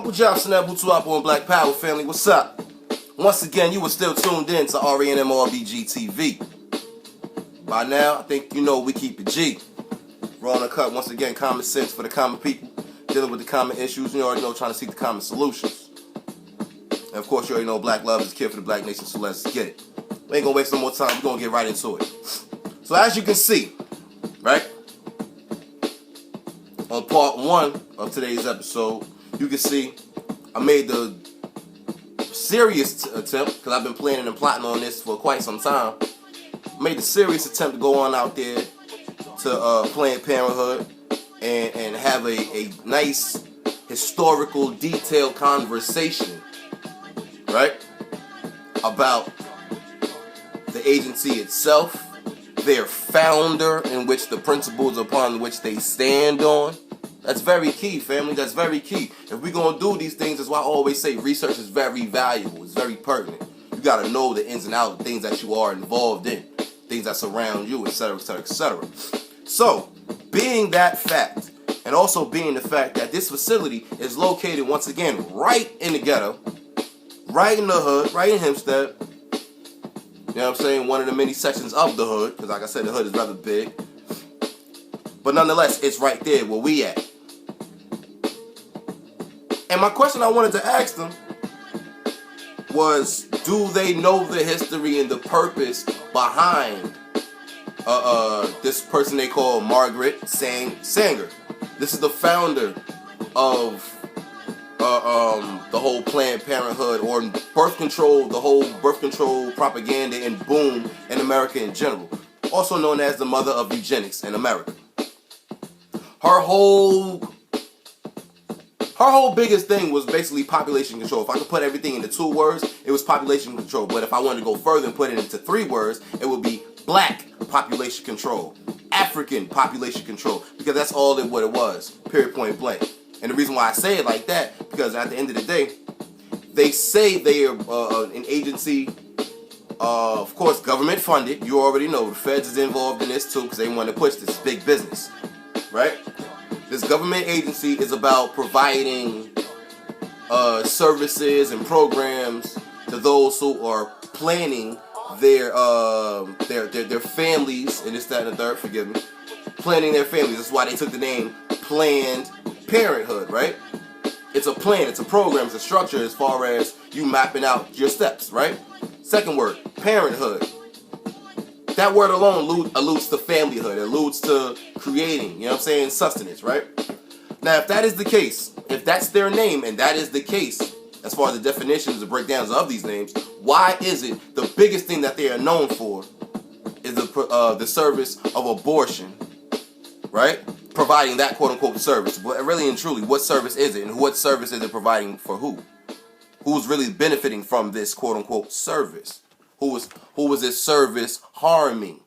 Uncle Johnson, that Butuapo and Black Power family, what's up? Once again, you were still tuned in to RENMRBG TV. By now, I think you know we keep it G. Raw and cut, once again, common sense for the common people, dealing with the common issues, you already know, trying to seek the common solutions. And of course, you already know black love is a cure for the black nation, so let's get it. We ain't gonna waste no more time, we're gonna get right into it. So as you can see, right, on part 1 of today's episode, you can see I made the serious attempt, because I've been planning and plotting on this for quite some time. Made the serious attempt to go on out there to Planned Parenthood and have a nice historical detailed conversation, right, about the agency itself, their founder, in which the principles upon which they stand on. That's very key, family. That's very key. If we're going to do these things, that's why I always say research is very valuable. It's very pertinent. You got to know the ins and outs of things that you are involved in, things that surround you, etc., etc., etc. So, being that fact, and also being the fact that this facility is located, once again, right in the ghetto, right in the hood, right in Hempstead. You know what I'm saying? One of the many sections of the hood, because like I said, the hood is rather big. But nonetheless, it's right there where we at. And my question I wanted to ask them was, do they know the history and the purpose behind this person they call Margaret Sanger? This is the founder of the whole Planned Parenthood, or birth control, the whole birth control propaganda and boom in America in general. Also known as the mother of eugenics in America. Her whole biggest thing was basically population control. If I could put everything into 2 words, it was population control. But if I wanted to go further and put it into 3 words, it would be black population control, African population control, because that's all what it was, period, point blank. And the reason why I say it like that, because at the end of the day, they say they are an agency, of course, government funded. You already know the feds is involved in this too, because they want to push this big business, right? This government agency is about providing services and programs to those who are planning their families, and this, that, and the third, forgive me, planning their families. That's why they took the name Planned Parenthood, right? It's a plan, it's a program, it's a structure as far as you mapping out your steps, right? Second word, parenthood. That word alone alludes to familyhood, alludes to creating, you know what I'm saying, sustenance, right? Now, if that is the case, if that's their name, and that is the case, as far as the definitions, the breakdowns of these names, why is it the biggest thing that they are known for is the service of abortion, right? Providing that quote-unquote service. But really and truly, what service is it? And what service is it providing for who? Who's really benefiting from this quote-unquote service? Who is this service harming?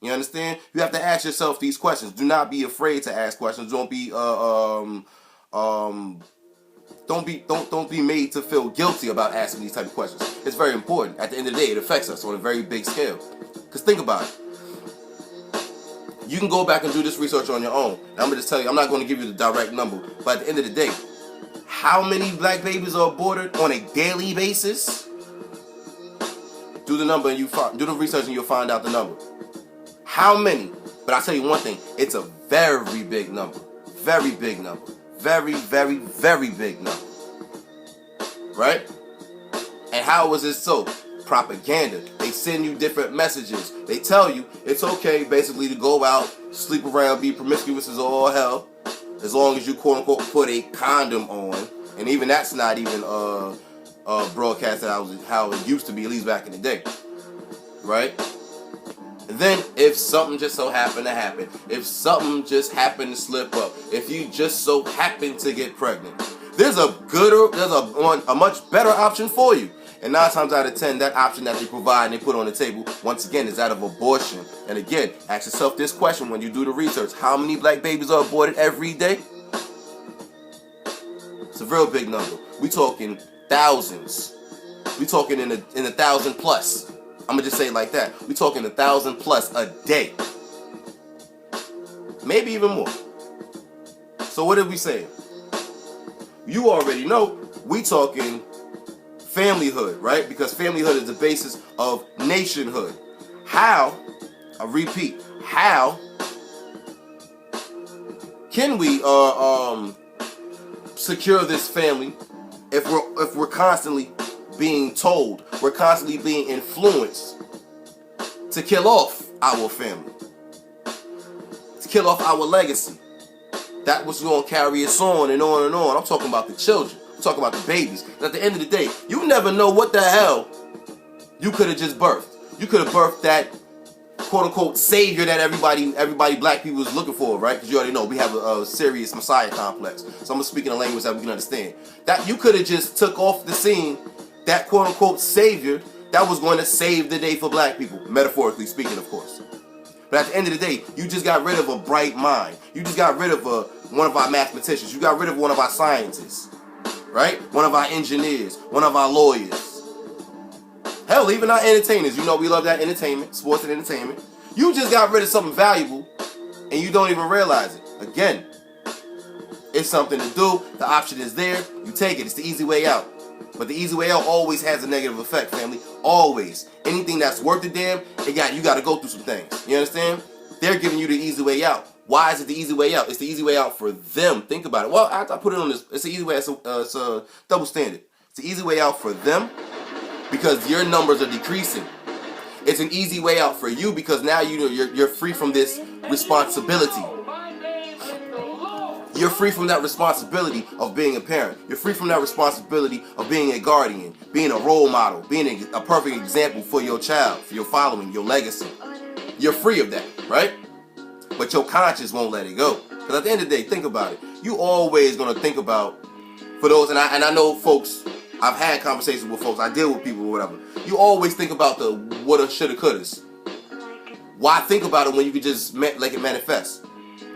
You understand? You have to ask yourself these questions. Do not be afraid to ask questions. Don't be made to feel guilty about asking these type of questions. It's very important. At the end of the day, it affects us on a very big scale. Because think about it. You can go back and do this research on your own. And I'm going to just tell you, I'm not going to give you the direct number. But at the end of the day, how many black babies are aborted on a daily basis? Do the number and do the research and you'll find out the number. How many? But I'll tell you one thing. It's a very big number. Very big number. Very, very, very big number. Right? And how is it so? Propaganda. They send you different messages. They tell you it's okay basically to go out, sleep around, be promiscuous as all hell, as long as you quote unquote put a condom on. And even that's not even broadcasted how it used to be, at least back in the day. Right? And then if something just so happened to happen, if something just happened to slip up, if you just so happen to get pregnant, there's a much better option for you. And 9 times out of 10, that option that they provide and they put on the table, once again, is that of abortion. And again, ask yourself this question when you do the research. How many black babies are aborted every day? It's a real big number. We talking thousands. We talking in the 1,000 plus. I'm going to just say it like that. We talking 1,000 plus a day. Maybe even more. So what did we say? You already know we talking familyhood, right? Because familyhood is the basis of nationhood. How, I repeat, how can we secure this family if we're constantly being told, we're constantly being influenced to kill off our family, to kill off our legacy? That was going to carry us on and on and on. I'm talking about the children. I'm talking about the babies. At the end of the day, you never know what the hell you could have just birthed. You could have birthed that quote-unquote savior that everybody black people is looking for, right? Because you already know we have a serious messiah complex. So I'm going to speak in a language that we can understand. That you could have just took off the scene that quote-unquote savior that was going to save the day for black people. Metaphorically speaking, of course. But at the end of the day, you just got rid of a bright mind. You just got rid of one of our mathematicians. You got rid of one of our scientists, right? One of our engineers, one of our lawyers. Hell, even our entertainers. You know we love that entertainment, sports and entertainment. You just got rid of something valuable, and you don't even realize it. Again, it's something to do. The option is there. You take it. It's the easy way out. But the easy way out always has a negative effect, family. Always. Anything that's worth a damn, you got to go through some things. You understand? They're giving you the easy way out. Why is it the easy way out? It's the easy way out for them. Think about it. Well, I put it on this. It's the easy way. It's a double standard. It's the easy way out for them because your numbers are decreasing. It's an easy way out for you because now you're free from this responsibility. You're free from that responsibility of being a parent. You're free from that responsibility of being a guardian, being a role model, being a perfect example for your child, for your following, your legacy. You're free of that, right? But your conscience won't let it go. Because at the end of the day, think about it. You always going to think about, for those, and I know folks, I've had conversations with folks, I deal with people or whatever. You always think about the woulda, shoulda, couldas. Why think about it when you can just let it manifest?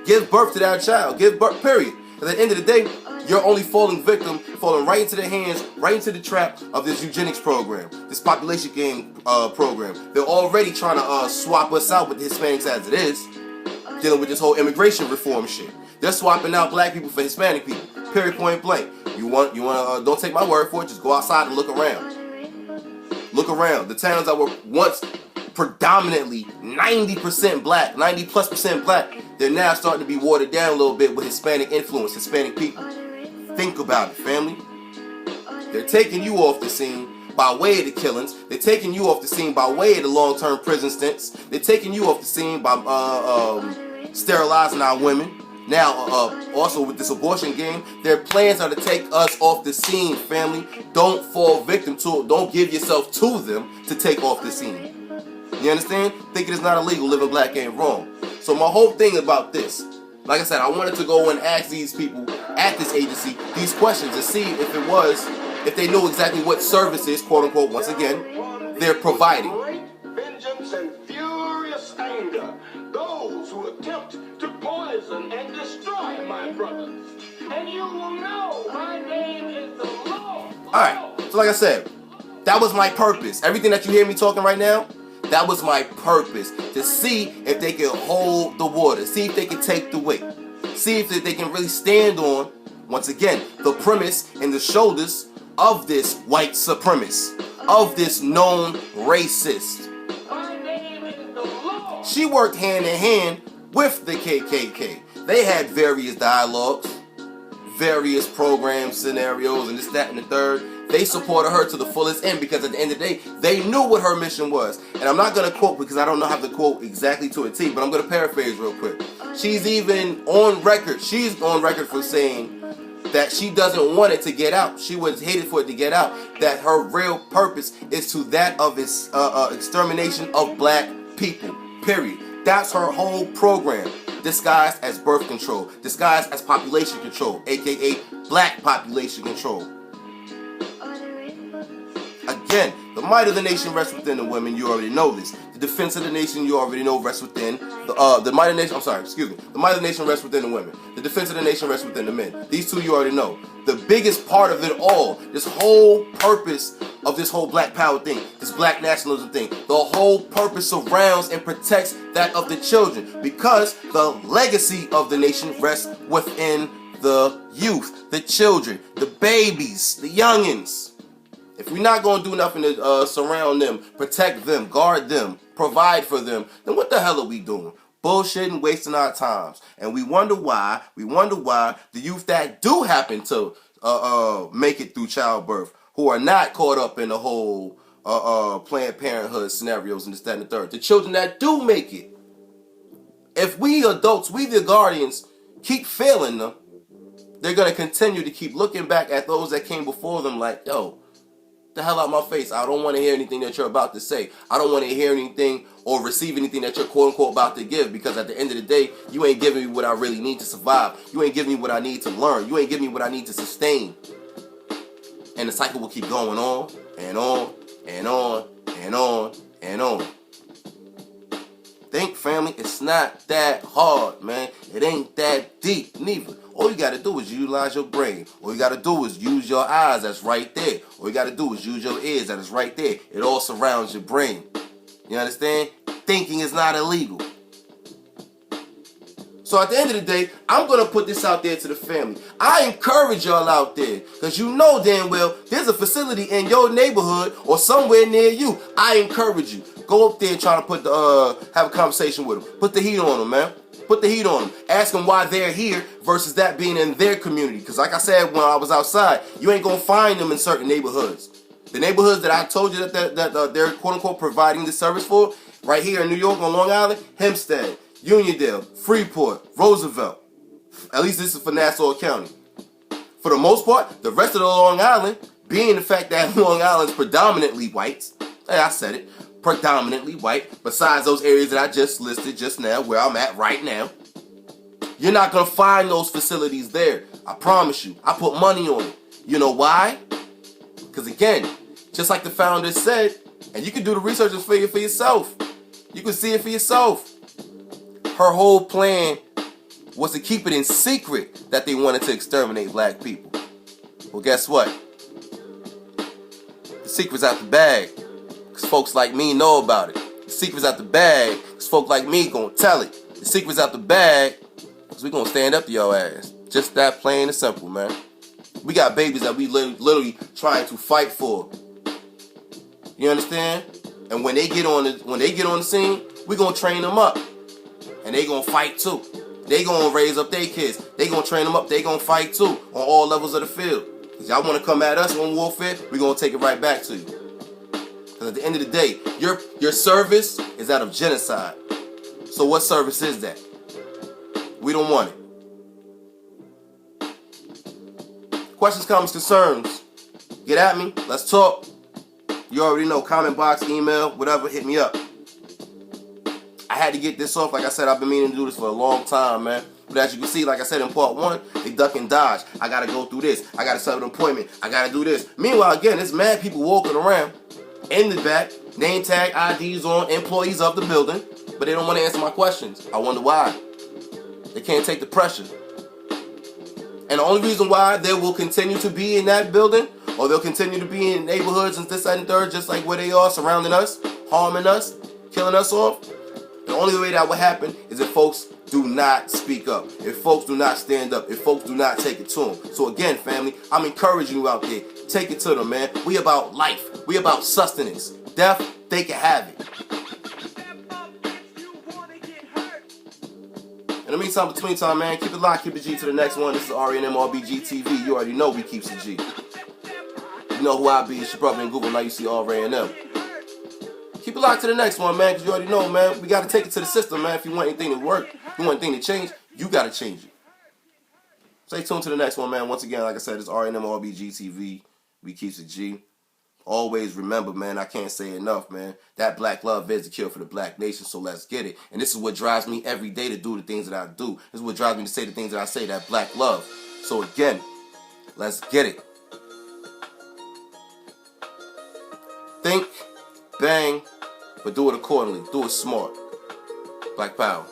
Give birth to that child. Give birth, period. Because at the end of the day, you're only falling right into the hands, right into the trap of this eugenics program, this population gain program. They're already trying to swap us out with the Hispanics as it is, dealing with this whole immigration reform shit. They're swapping out black people for Hispanic people. Period, point blank. You want to, don't take my word for it, just go outside and look around. Look around. The towns that were once predominantly 90% black, 90+% black, they're now starting to be watered down a little bit with Hispanic influence, Hispanic people. Think about it, family. They're taking you off the scene by way of the killings. They're taking you off the scene by way of the long-term prison stints. They're taking you off the scene by sterilizing our women. Now, also with this abortion game, their plans are to take us off the scene, family. Don't fall victim to it. Don't give yourself to them to take off the scene. You understand? Thinking it's not illegal, living black ain't wrong. So my whole thing about this, like I said, I wanted to go and ask these people at this agency these questions to see if they knew exactly what services, quote unquote, once again, they're providing. Vengeance and furious anger, those who attempt to poison and destroy my brothers. And you will know my name is the Lord. Alright, so like I said, that was my purpose. Everything that you hear me talking right now, that was my purpose, to see if they can hold the water, see if they can take the weight, see if they can really stand on, once again, the premise and the shoulders of this white supremacist, of this known racist. She worked hand in hand with the KKK. They had various dialogues, various programs, scenarios, and this, that, and the third. They supported her to the fullest end because at the end of the day, they knew what her mission was. And I'm not going to quote because I don't know how to quote exactly to a T, but I'm going to paraphrase real quick. She's even on record. She's on record for saying that she doesn't want it to get out. She was hated for it to get out. That her real purpose is to that of its extermination of black people. Period. That's her whole program. Disguised as birth control. Disguised as population control. AKA black population control. Again, the might of the nation rests within the women. You already know this. The defense of the nation, you already know, rests within the might of the nation. The might of the nation rests within the women. The defense of the nation rests within the men. These two you already know. The biggest part of it all, this whole purpose of this whole black power thing, this black nationalism thing, the whole purpose surrounds and protects that of the children because the legacy of the nation rests within the youth, the children, the babies, the youngins. If we're not going to do nothing to surround them, protect them, guard them, provide for them, then what the hell are we doing? Bullshitting, wasting our times. And we wonder why the youth that do happen to make it through childbirth, who are not caught up in the whole Planned Parenthood scenarios and this, that, and the third, the children that do make it, if we adults, we the guardians, keep failing them, they're going to continue to keep looking back at those that came before them like, yo, the hell out my face. I don't want to hear anything that you're about to say. I don't want to hear anything or receive anything that you're quote unquote about to give, because at the end of the day, you ain't giving me what I really need to survive. You ain't giving me what I need to learn. You ain't giving me what I need to sustain. And the cycle will keep going on and on and on and on and on. Think, family, it's not that hard, man. It ain't that deep, neither. All you gotta do is utilize your brain. All you gotta do is use your eyes, that's right there. All you gotta do is use your ears, that is right there. It all surrounds your brain. You understand? Thinking is not illegal. So at the end of the day, I'm gonna put this out there to the family. I encourage y'all out there, because you know damn well there's a facility in your neighborhood or somewhere near you. I encourage you. Go up there and try to put have a conversation with them. Put the heat on them, man. Put the heat on them. Ask them why they're here versus that being in their community. Because like I said when I was outside, you ain't going to find them in certain neighborhoods. The neighborhoods that I told you that they're quote-unquote providing the service for, right here in New York on Long Island, Hempstead, Uniondale, Freeport, Roosevelt. At least this is for Nassau County. For the most part, the rest of the Long Island, being the fact that Long Island's predominantly white, I said it, predominantly white, besides those areas that I just listed just now, where I'm at right now, you're not going to find those facilities there. I promise you. I put money on it. You know why? Because again, just like the founder said, and you can do the research and figure for yourself. You can see it for yourself. Her whole plan was to keep it in secret that they wanted to exterminate black people. Well, guess what? The secret's out the bag. Because folks like me know about it. The secret's out the bag because folks like me gonna tell it. The secret's out the bag because we gonna stand up to your ass. Just that plain and simple, man. We got babies that we literally trying to fight for. You understand? And when they get on the scene, we gonna train them up. And they gonna fight too. They gonna raise up their kids. They gonna train them up. They gonna fight too on all levels of the field. Because y'all wanna come at us on warfare, we gonna take it right back to you. Because at the end of the day, your service is that of genocide. So what service is that? We don't want it. Questions, comments, concerns. Get at me. Let's talk. You already know. Comment box, email, whatever. Hit me up. I had to get this off. Like I said, I've been meaning to do this for a long time, man. But as you can see, like I said in part 1, they duck and dodge. I got to go through this. I got to set an appointment. I got to do this. Meanwhile, again, there's mad people walking around in the back, name tag, IDs on, employees of the building, but they don't want to answer my questions. I wonder why. They can't take the pressure. And the only reason why they will continue to be in that building, or they'll continue to be in neighborhoods and this, that, and third, just like where they are, surrounding us, harming us, killing us off, the only way that will happen is if folks do not speak up, if folks do not stand up, if folks do not take it to them. So again, family, I'm encouraging you out there. Take it to them, man. We about life. We about sustenance. Death, they can have it. In the meantime, between time, man, keep it locked, keep it G to the next one. This is RNMRBG TV. You already know we keeps it G. You know who I be. It's your brother in Google. Now you see RNM. Keep it locked to the next one, man, because you already know, man. We got to take it to the system, man. If you want anything to work, if you want anything to change, you got to change it. Stay tuned to the next one, man. Once again, like I said, it's RNMRBG TV. We keeps it G. Always remember, man, I can't say enough, man. That black love is the cure for the black nation, so let's get it. And this is what drives me every day to do the things that I do. This is what drives me to say the things that I say, that black love. So again, let's get it. Think, bang, but do it accordingly. Do it smart. Black power.